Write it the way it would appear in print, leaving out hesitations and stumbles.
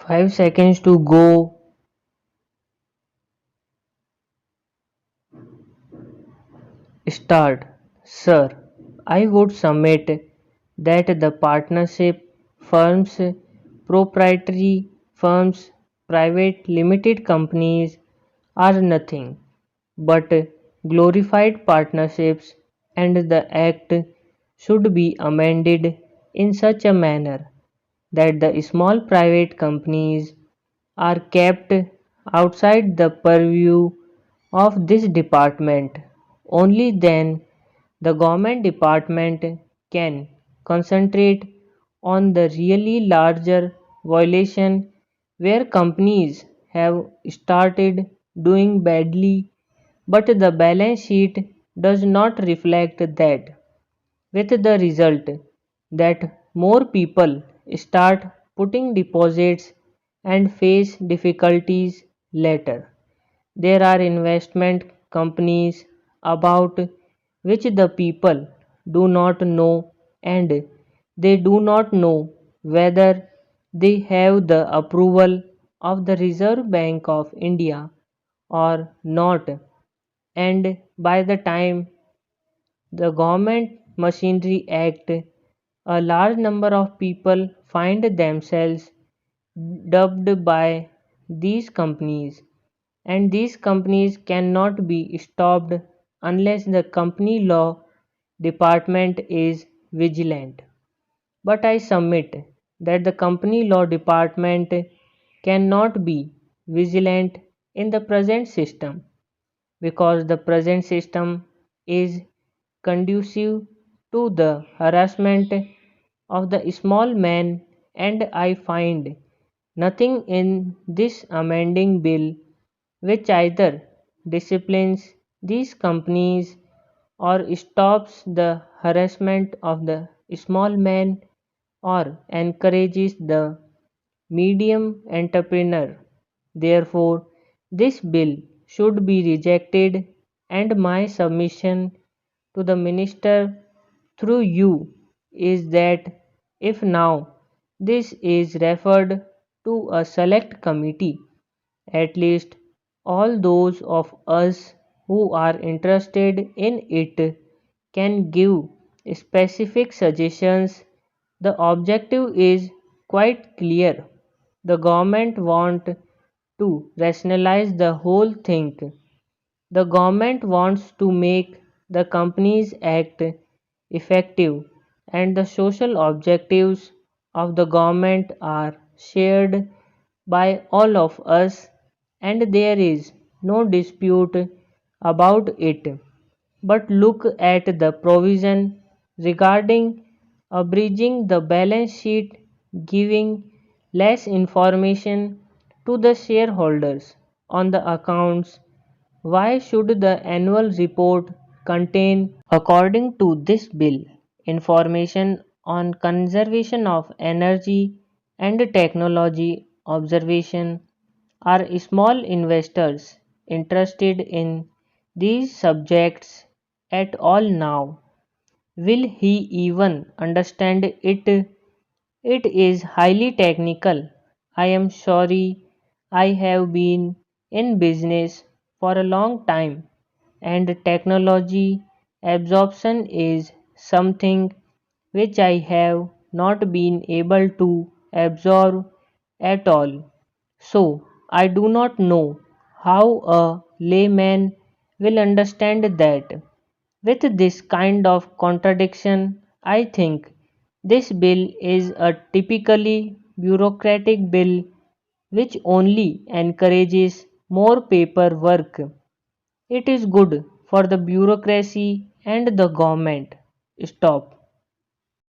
5 seconds to go. Start. Sir, I would submit that the partnership firms, proprietary firms, private limited companies are nothing but glorified partnerships, and the Act should be amended in such a manner that the small private companies are kept outside the purview of this department. Only then the government department can concentrate on the really larger violation where companies have started doing badly but the balance sheet does not reflect that, with the result that more people start putting deposits and face difficulties later. There are investment companies about which the people do not know, and they do not know whether they have the approval of the Reserve Bank of India or not, and by the time the Government Machinery Act, a large number of people find themselves dubbed by these companies, and these companies cannot be stopped unless the company law department is vigilant. But I submit that the company law department cannot be vigilant in the present system because the present system is conducive to the harassment of the small man, and I find nothing in this amending bill which either disciplines these companies or stops the harassment of the small man or encourages the medium entrepreneur. Therefore, this bill should be rejected, and my submission to the minister through you is that if now this is referred to a select committee, at least all those of us who are interested in it can give specific suggestions. The objective is quite clear. The government want to rationalize the whole thing. The government wants to make the Companies Act effective, and the social objectives of the government are shared by all of us, and there is no dispute about it. But look at the provision regarding abridging the balance sheet, giving less information to the shareholders on the accounts. Why should the annual report contain, according to this bill, information on conservation of energy and technology observation? Are small investors interested in these subjects at all now? Will he even understand it? It is highly technical. I am sorry, I have been in business for a long time, and technology absorption is something which I have not been able to absorb at all. So, I do not know how a layman will understand that. With this kind of contradiction, I think this bill is a typically bureaucratic bill which only encourages more paperwork. It is good for the bureaucracy and the government. Stop.